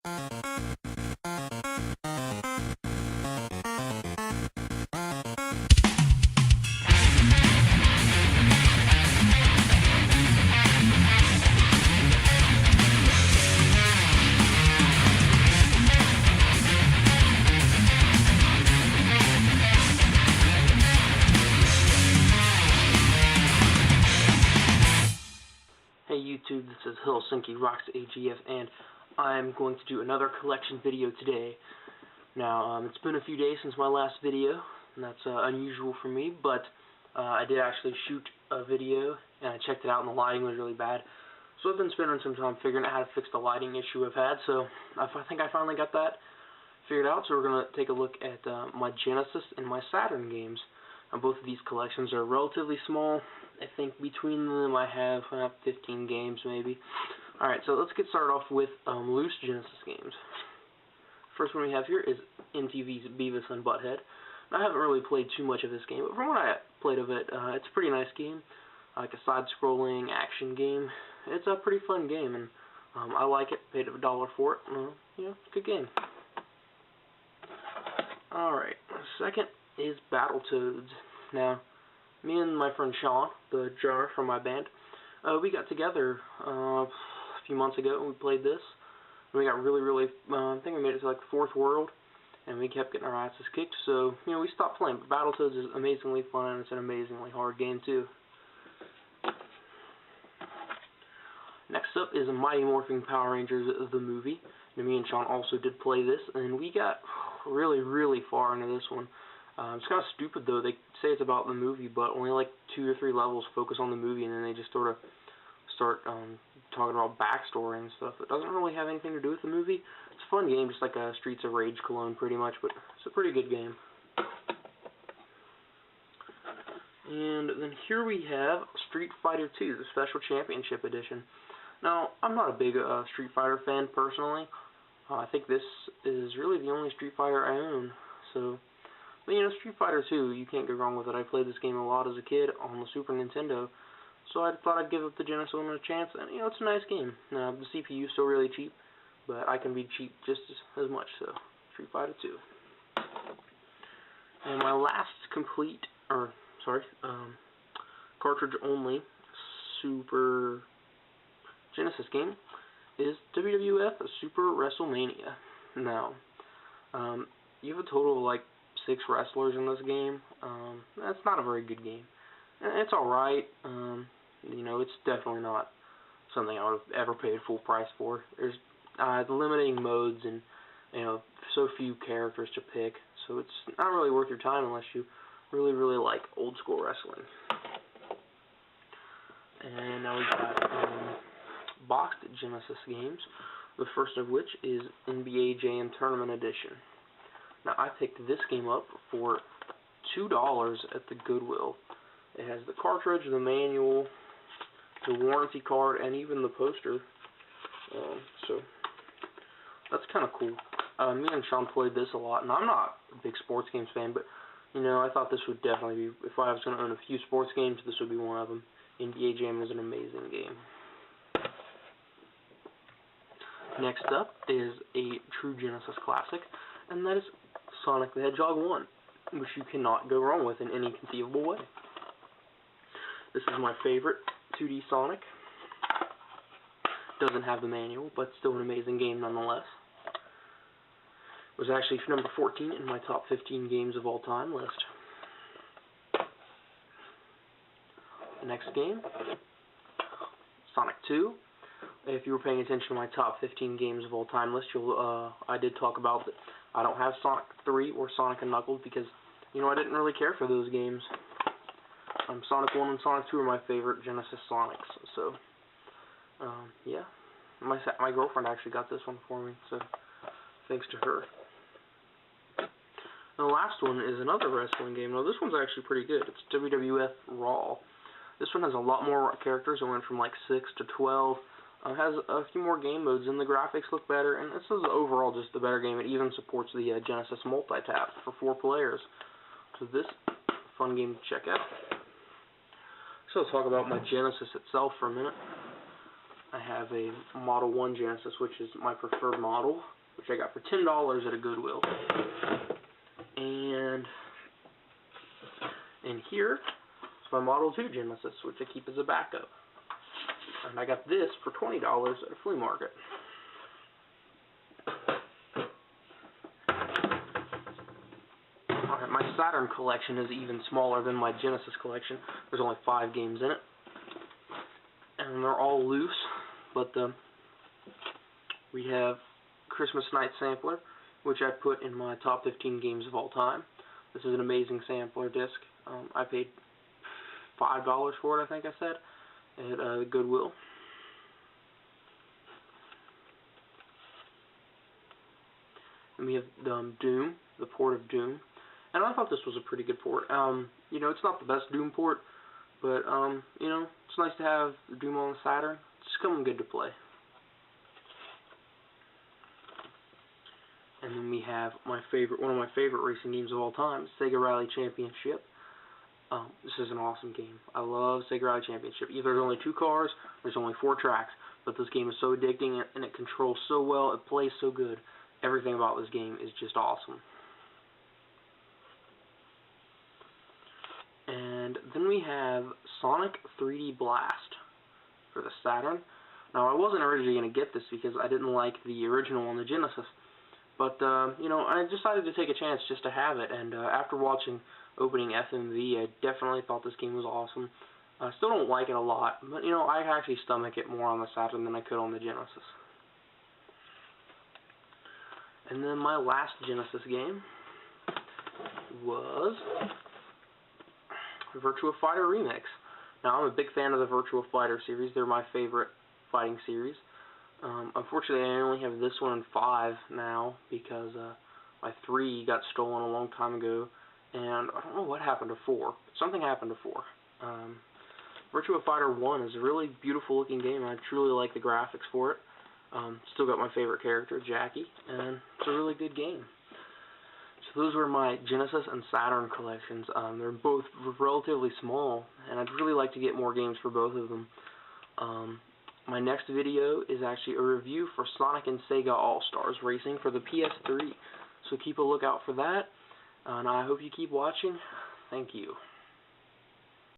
Hey YouTube, this is HelsinkirocksAGF, and I'm going to do another collection video today. Now, it's been a few days since my last video, and that's unusual for me, but I did actually shoot a video, and I checked it out, and the lighting was really bad. So I've been spending some time figuring out how to fix the lighting issue I've had, so I think I finally got that figured out. So we're going to take a look at my Genesis and my Saturn games. Both of these collections are relatively small. I think between them I have 15 games maybe. Alright, so let's get started off with loose Genesis games. First one we have here is MTV's Beavis and Butthead. Now, I haven't really played too much of this game, but from what I played of it, it's a pretty nice game. Like a side-scrolling action game. It's a pretty fun game, and I like it. Paid $1 for it. Yeah, good game. Alright, second is Battletoads. Now, me and my friend Sean, the drummer from my band, we got together a few months ago and we played this. And we got really, I think we made it to like the 4th world, and we kept getting our asses kicked, so, we stopped playing. But Battletoads is amazingly fun, and it's an amazingly hard game, too. Next up is Mighty Morphin Power Rangers, the movie. And me and Sean also did play this, and we got really far into this one. It's kind of stupid, though. They say it's about the movie, but only like 2 or 3 levels focus on the movie, and then they just sort of start talking about backstory and stuff that doesn't really have anything to do with the movie. It's a fun game, just like a Streets of Rage clone, pretty much, but it's a pretty good game. And then here we have Street Fighter 2, the Special Championship Edition. Now, I'm not a big Street Fighter fan, personally. I think this is really the only Street Fighter I own, so... But, Street Fighter 2, you can't go wrong with it. I played this game a lot as a kid on the Super Nintendo, so I thought I'd give up the Genesis one a chance, and, it's a nice game. Now, the CPU is still really cheap, but I can be cheap just as much, so Street Fighter 2. And my last cartridge-only Super Genesis game is WWF Super WrestleMania. Now, you have a total of, 6 wrestlers in this game. That's not a very good game. It's alright. It's definitely not something I would have ever paid full price for. There's limiting modes and, so few characters to pick. So it's not really worth your time unless you really like old school wrestling. And now we've got boxed Genesis games. The first of which is NBA Jam Tournament Edition. Now, I picked this game up for $2 at the Goodwill. It has the cartridge, the manual, the warranty card, and even the poster. So, that's kind of cool. Me and Sean played this a lot, and I'm not a big sports games fan, but, I thought this would definitely be, if I was going to own a few sports games, this would be one of them. NBA Jam is an amazing game. Next up is a true Genesis classic, and that is Sonic the Hedgehog 1, which you cannot go wrong with in any conceivable way. This is my favorite 2D Sonic. Doesn't have the manual, but still an amazing game nonetheless. It was actually number 14 in my top 15 games of all time list. The next game, Sonic 2. If you were paying attention to my top 15 games of all time list, I did talk about that. I don't have Sonic 3 or Sonic and Knuckles because, I didn't really care for those games. Sonic 1 and Sonic 2 are my favorite Genesis Sonics, so, yeah. My girlfriend actually got this one for me, so thanks to her. And the last one is another wrestling game. Now, this one's actually pretty good. It's WWF Raw. This one has a lot more characters. It went from, 6 to 12. Has a few more game modes, and the graphics look better, and this is overall just a better game. It even supports the Genesis multi-tap for 4 players. So this is a fun game to check out. So let's talk about my Genesis itself for a minute. I have a Model 1 Genesis, which is my preferred model, which I got for $10 at a Goodwill. And in here is my Model 2 Genesis, which I keep as a backup. And I got this for $20 at a flea market. Alright, my Saturn collection is even smaller than my Genesis collection. There's only 5 games in it. And they're all loose, but we have Christmas Night Sampler, which I put in my top 15 games of all time. This is an amazing sampler disc. I paid $5 for it, I think I said, at Goodwill. And we have Doom, the port of Doom. And I thought this was a pretty good port. You know, it's not the best Doom port, but, you know, it's nice to have Doom on the Saturn. It's coming good to play. And then we have one of my favorite racing games of all time, Sega Rally Championship. This is an awesome game. I love Sega Rally Championship. There's only 2 cars, there's only 4 tracks, but this game is so addicting and it controls so well, it plays so good. Everything about this game is just awesome. And then we have Sonic 3D Blast for the Saturn. Now, I wasn't originally going to get this because I didn't like the original on the Genesis. But, you know, I decided to take a chance just to have it. And after watching opening FMV, I definitely thought this game was awesome. I still don't like it a lot, but, you know, I actually stomach it more on the Saturn than I could on the Genesis. And then my last Genesis game was Virtua Fighter Remix. Now, I'm a big fan of the Virtua Fighter series. They're my favorite fighting series. Unfortunately, I only have this one in 5 now because my 3 got stolen a long time ago, and I don't know what happened to 4. Something happened to 4. Virtua Fighter 1 is a really beautiful looking game. I truly like the graphics for it. Still got my favorite character, Jackie, and it's a really good game. So those were my Genesis and Saturn collections. They're both relatively small, and I'd really like to get more games for both of them. My next video is actually a review for Sonic and Sega All-Stars Racing for the PS3. So keep a lookout for that, and I hope you keep watching. Thank you.